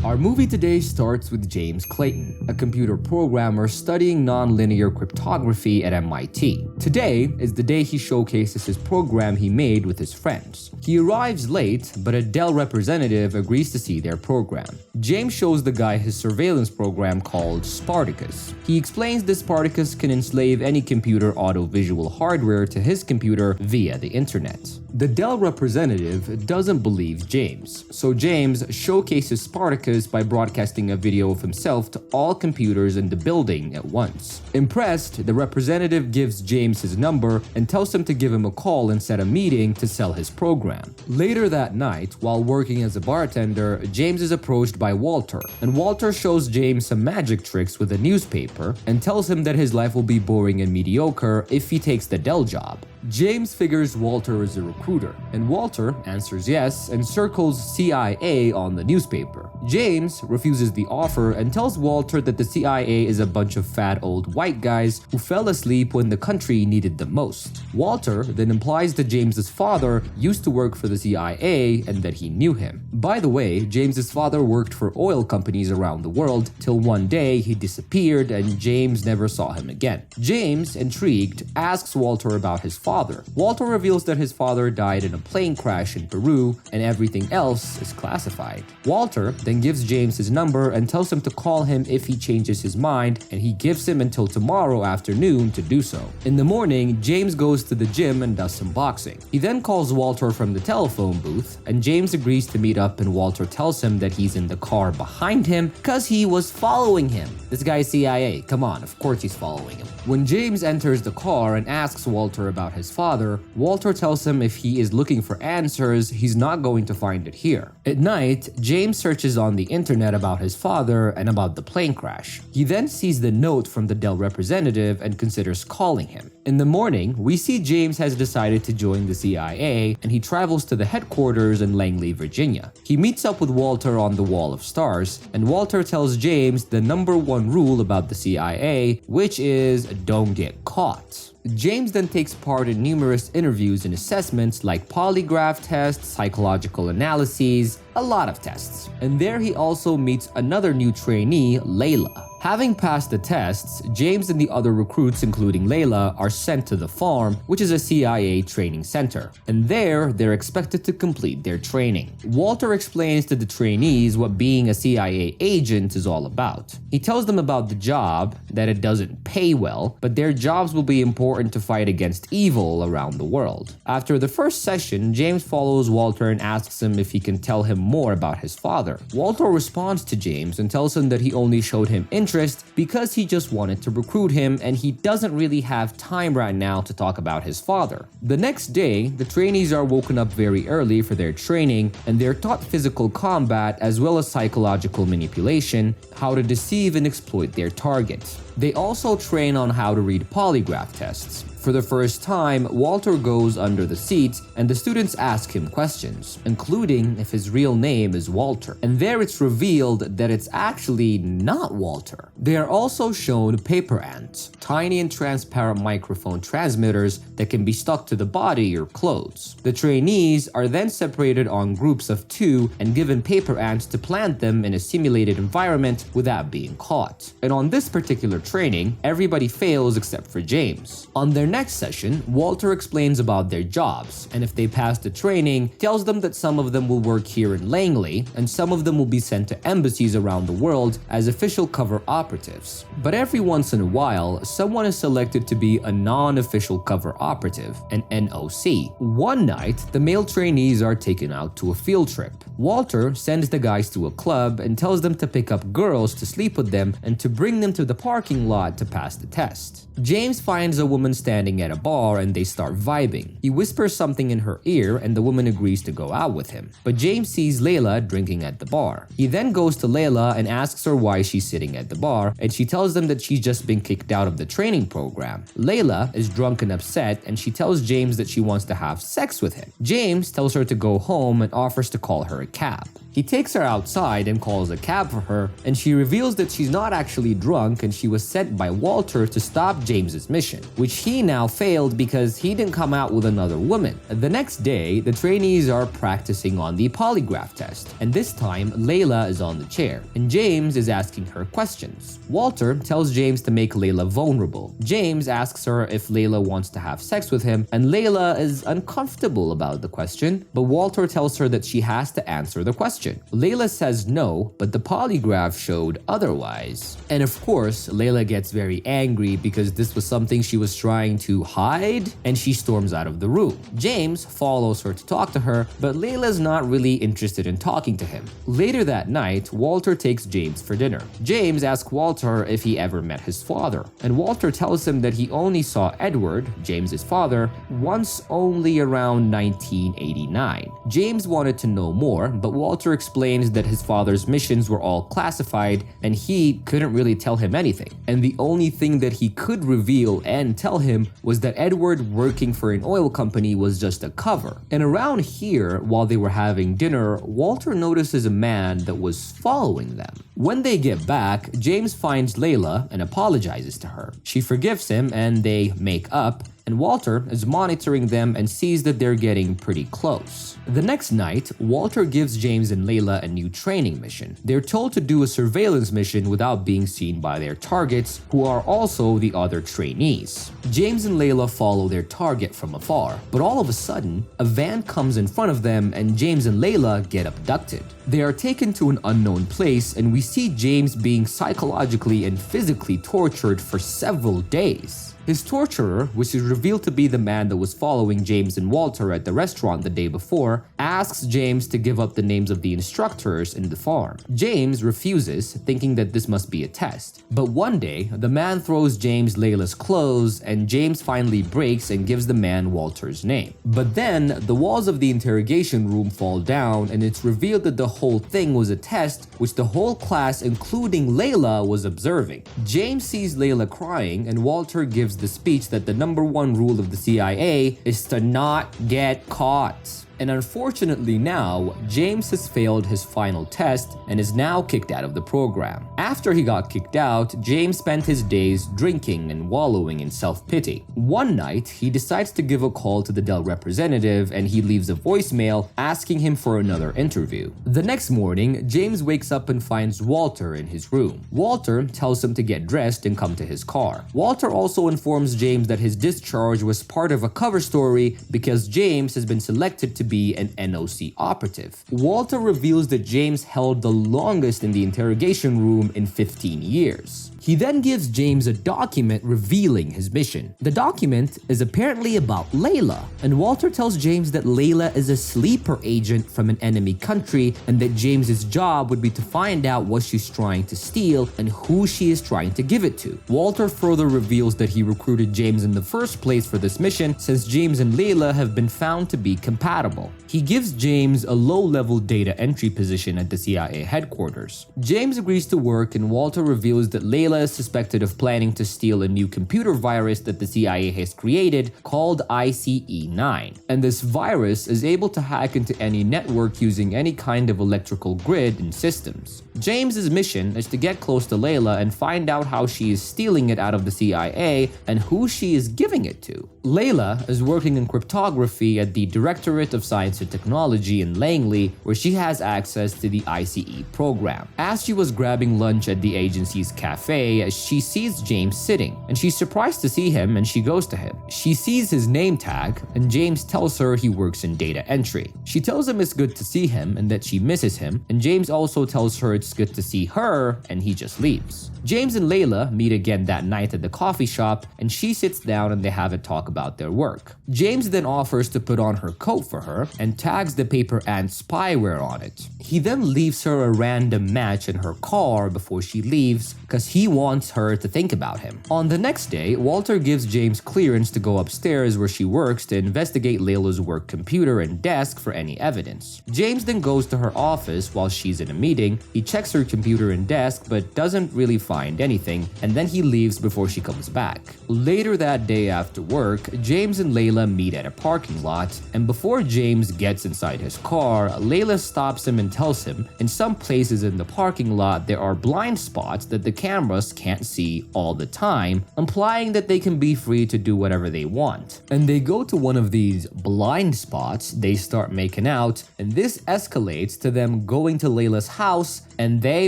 Our movie today starts with James Clayton, a computer programmer studying nonlinear cryptography at MIT. Today is the day he showcases his program he made with his friends. He arrives late, but a Dell representative agrees to see their program. James shows the guy his surveillance program called Spartacus. He explains that Spartacus can enslave any computer audio-visual hardware to his computer via the internet. The Dell representative doesn't believe James, so James showcases Spartacus by broadcasting a video of himself to all computers in the building at once. Impressed, the representative gives James his number and tells him to give him a call and set a meeting to sell his program. Later that night, while working as a bartender, James is approached by Walter, and Walter shows James some magic tricks with a newspaper and tells him that his life will be boring and mediocre if he takes the Dell job. James figures Walter is a recruiter, and Walter answers yes and circles CIA on the newspaper. James refuses the offer and tells Walter that the CIA is a bunch of fat old white guys who fell asleep when the country needed them most. Walter then implies that James's father used to work for the CIA and that he knew him. By the way, James's father worked for oil companies around the world till one day he disappeared and James never saw him again. James, intrigued, asks Walter about his father. Walter reveals that his father died in a plane crash in Peru and everything else is classified. Walter then gives James his number and tells him to call him if he changes his mind, and he gives him until tomorrow afternoon to do so. In the morning, James goes to the gym and does some boxing. He then calls Walter from the telephone booth, and James agrees to meet up, and Walter tells him that he's in the car behind him because he was following him. This guy's CIA, come on, of course he's following him. When James enters the car and asks Walter about his father, Walter tells him if he is looking for answers, he's not going to find it here. At night, James searches on the internet about his father and about the plane crash. He then sees the note from the Dell representative and considers calling him. In the morning, we see James has decided to join the CIA and he travels to the headquarters in Langley, Virginia. He meets up with Walter on the Wall of Stars, and Walter tells James the number one rule about the CIA, which is don't get caught. James then takes part in numerous interviews and assessments like polygraph tests, psychological analyses, a lot of tests. And there he also meets another new trainee, Layla. Having passed the tests, James and the other recruits, including Layla, are sent to the farm, which is a CIA training center. And there, they're expected to complete their training. Walter explains to the trainees what being a CIA agent is all about. He tells them about the job, that it doesn't pay well, but their jobs will be important to fight against evil around the world. After the first session, James follows Walter and asks him if he can tell him more about his father. Walter responds to James and tells him that he only showed him interest because he just wanted to recruit him and he doesn't really have time right now to talk about his father. The next day, the trainees are woken up very early for their training and they're taught physical combat as well as psychological manipulation, how to deceive and exploit their target. They also train on how to read polygraph tests. For the first time, Walter goes under the seat and the students ask him questions, including if his real name is Walter. And there it's revealed that it's actually not Walter. They are also shown paper ants, tiny and transparent microphone transmitters that can be stuck to the body or clothes. The trainees are then separated on groups of 2 and given paper ants to plant them in a simulated environment without being caught. And on this particular training, everybody fails except for James. On their next session, Walter explains about their jobs, and if they pass the training, tells them that some of them will work here in Langley, and some of them will be sent to embassies around the world as official cover operatives. But every once in a while, someone is selected to be a non-official cover operative, an NOC. One night, the male trainees are taken out to a field trip. Walter sends the guys to a club and tells them to pick up girls to sleep with them and to bring them to the parking lot to pass the test. James finds a woman standing at a bar and they start vibing. He whispers something in her ear and the woman agrees to go out with him. But James sees Layla drinking at the bar. He then goes to Layla and asks her why she's sitting at the bar, and she tells them that she's just been kicked out of the training program. Layla is drunk and upset and she tells James that she wants to have sex with him. James tells her to go home and offers to call her a cab. He takes her outside and calls a cab for her, and she reveals that she's not actually drunk and she was sent by Walter to stop James's mission, which he now failed because he didn't come out with another woman. The next day, the trainees are practicing on the polygraph test, and this time Layla is on the chair, and James is asking her questions. Walter tells James to make Layla vulnerable. James asks her if Layla wants to have sex with him, and Layla is uncomfortable about the question, but Walter tells her that she has to answer the question. Layla says no, but the polygraph showed otherwise. And of course, Layla gets very angry because this was something she was trying to hide, and she storms out of the room. James follows her to talk to her, but Layla's not really interested in talking to him. Later that night, Walter takes James for dinner. James asks Walter if he ever met his father, and Walter tells him that he only saw Edward, James's father, once only around 1989. James wanted to know more, but Walter explains that his father's missions were all classified and he couldn't really tell him anything. And the only thing that he could reveal and tell him was that Edward working for an oil company was just a cover. And around here, while they were having dinner, Walter notices a man that was following them. When they get back, James finds Layla and apologizes to her. She forgives him and they make up, and Walter is monitoring them and sees that they're getting pretty close. The next night, Walter gives James and Layla a new training mission. They're told to do a surveillance mission without being seen by their targets, who are also the other trainees. James and Layla follow their target from afar, but all of a sudden, a van comes in front of them and James and Layla get abducted. They are taken to an unknown place and we see James being psychologically and physically tortured for several days. His torturer, which is revealed to be the man that was following James and Walter at the restaurant the day before, asks James to give up the names of the instructors in the farm. James refuses, thinking that this must be a test. But one day, the man throws James Layla's clothes and James finally breaks and gives the man Walter's name. But then, the walls of the interrogation room fall down and it's revealed that the whole thing was a test which the whole class, including Layla, was observing. James sees Layla crying and Walter gives the speech that the #1 rule of the CIA is to not get caught. And unfortunately now, James has failed his final test and is now kicked out of the program. After he got kicked out, James spent his days drinking and wallowing in self-pity. One night, he decides to give a call to the Dell representative and he leaves a voicemail asking him for another interview. The next morning, James wakes up and finds Walter in his room. Walter tells him to get dressed and come to his car. Walter also informs James that his discharge was part of a cover story because James has been selected to be an NOC operative. Walter reveals that James held the longest in the interrogation room in 15 years. He then gives James a document revealing his mission. The document is apparently about Layla, and Walter tells James that Layla is a sleeper agent from an enemy country and that James's job would be to find out what she's trying to steal and who she is trying to give it to. Walter further reveals that he recruited James in the first place for this mission since James and Layla have been found to be compatible. He gives James a low-level data entry position at the CIA headquarters. James agrees to work and Walter reveals that Layla is suspected of planning to steal a new computer virus that the CIA has created called ICE-9. And this virus is able to hack into any network using any kind of electrical grid and systems. James's mission is to get close to Layla and find out how she is stealing it out of the CIA and who she is giving it to. Layla is working in cryptography at the Directorate of Science and Technology in Langley, where she has access to the ICE program. As she was grabbing lunch at the agency's cafe, she sees James sitting, and she's surprised to see him and she goes to him. She sees his name tag, and James tells her he works in data entry. She tells him it's good to see him and that she misses him, and James also tells her it's good to see her, and he just leaves. James and Layla meet again that night at the coffee shop, and she sits down and they have a talk about their work. James then offers to put on her coat for her and tags the paper and spyware on it. He then leaves her a random match in her car before she leaves because he he wants her to think about him. On the next day, Walter gives James clearance to go upstairs where she works to investigate Layla's work computer and desk for any evidence. James then goes to her office while she's in a meeting. He checks her computer and desk but doesn't really find anything, and then he leaves before she comes back. Later that day after work, James and Layla meet at a parking lot, and before James gets inside his car, Layla stops him and tells him in some places in the parking lot there are blind spots that the cameras can't see all the time, implying that they can be free to do whatever they want. And they go to one of these blind spots, they start making out, and this escalates to them going to Layla's house, and they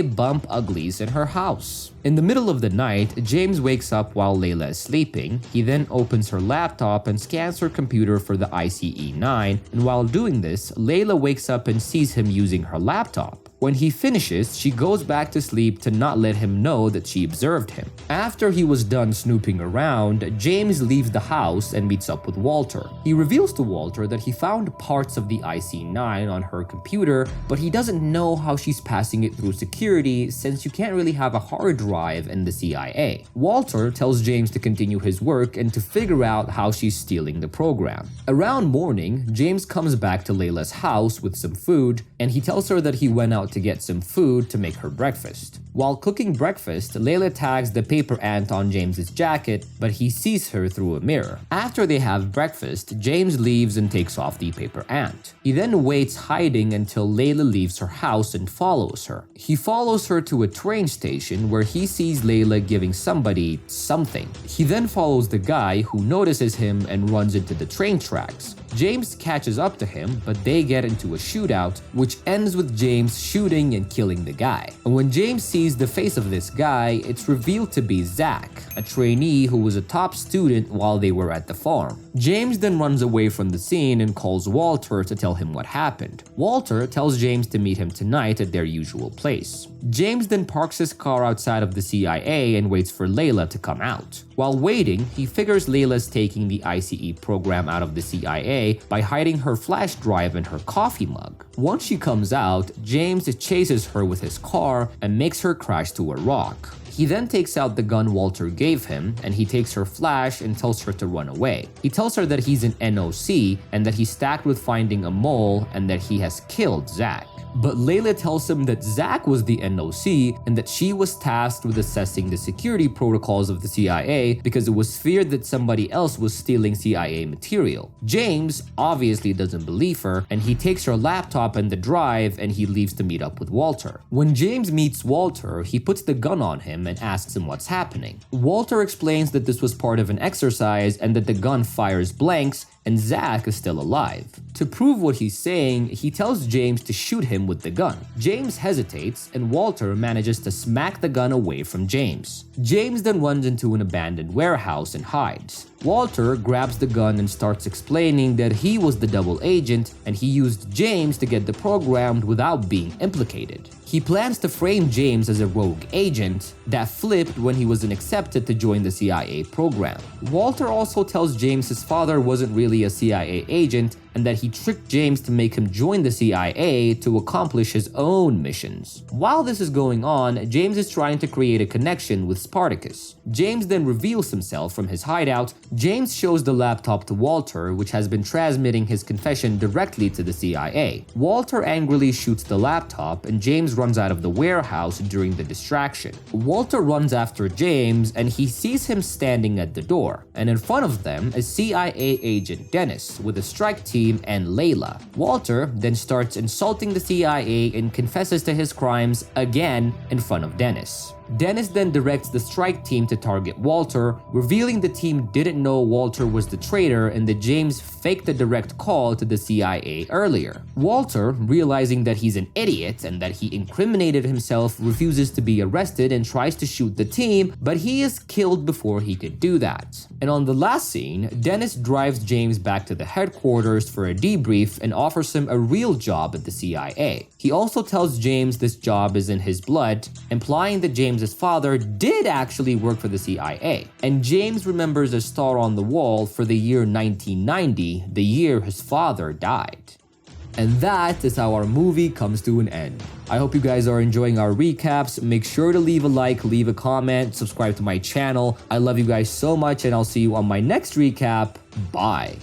bump uglies in her house. In the middle of the night, James wakes up while Layla is sleeping. He then opens her laptop and scans her computer for the ICE-9, and while doing this, Layla wakes up and sees him using her laptop. When he finishes, she goes back to sleep to not let him know that she observed him. After he was done snooping around, James leaves the house and meets up with Walter. He reveals to Walter that he found parts of the IC-9 on her computer, but he doesn't know how she's passing it through security since you can't really have a hard drive in the CIA. Walter tells James to continue his work and to figure out how she's stealing the program. Around morning, James comes back to Layla's house with some food, and he tells her that he went out to get some food to make her breakfast. While cooking breakfast, Layla tags the paper ant on James's jacket, but he sees her through a mirror. After they have breakfast, James leaves and takes off the paper ant. He then waits hiding until Layla leaves her house and follows her. He follows her to a train station where he sees Layla giving somebody something. He then follows the guy who notices him and runs into the train tracks. James catches up to him, but they get into a shootout, which ends with James shooting and killing the guy. And when James sees the face of this guy, it's revealed to be Zach, a trainee who was a top student while they were at the farm. James then runs away from the scene and calls Walter to tell him what happened. Walter tells James to meet him tonight at their usual place. James then parks his car outside of the CIA and waits for Layla to come out. While waiting, he figures Layla's taking the ICE program out of the CIA by hiding her flash drive in her coffee mug. Once she comes out, James chases her with his car and makes her crash to a rock. He then takes out the gun Walter gave him, and he takes her flash and tells her to run away. He tells her that he's an NOC and that he's tasked with finding a mole and that he has killed Zach. But Layla tells him that Zach was the NOC and that she was tasked with assessing the security protocols of the CIA because it was feared that somebody else was stealing CIA material. James obviously doesn't believe her, and he takes her laptop and the drive and he leaves to meet up with Walter. When James meets Walter, he puts the gun on him and asks him what's happening. Walter explains that this was part of an exercise and that the gun fires blanks and Zach is still alive. To prove what he's saying, he tells James to shoot him with the gun. James hesitates, and Walter manages to smack the gun away from James. James then runs into an abandoned warehouse and hides. Walter grabs the gun and starts explaining that he was the double agent and he used James to get the program without being implicated. He plans to frame James as a rogue agent that flipped when he wasn't accepted to join the CIA program. Walter also tells James his father wasn't really a CIA agent and that he tricked James to make him join the CIA to accomplish his own missions. While this is going on, James is trying to create a connection with Spartacus. James then reveals himself from his hideout. James shows the laptop to Walter, which has been transmitting his confession directly to the CIA. Walter angrily shoots the laptop and James runs out of the warehouse during the distraction. Walter runs after James and he sees him standing at the door, and in front of them is CIA agent Dennis with a strike team and Layla. Walter then starts insulting the CIA and confesses to his crimes again in front of Dennis. Dennis then directs the strike team to target Walter, revealing the team didn't know Walter was the traitor and that James faked a direct call to the CIA earlier. Walter, realizing that he's an idiot and that he incriminated himself, refuses to be arrested and tries to shoot the team, but he is killed before he could do that. And on the last scene, Dennis drives James back to the headquarters for a debrief and offers him a real job at the CIA. He also tells James this job is in his blood, implying that James's father did actually work for the CIA. And James remembers a star on the wall for the year 1990, the year his father died. And that is how our movie comes to an end. I hope you guys are enjoying our recaps. Make sure to leave a like, leave a comment, subscribe to my channel. I love you guys so much, and I'll see you on my next recap. Bye.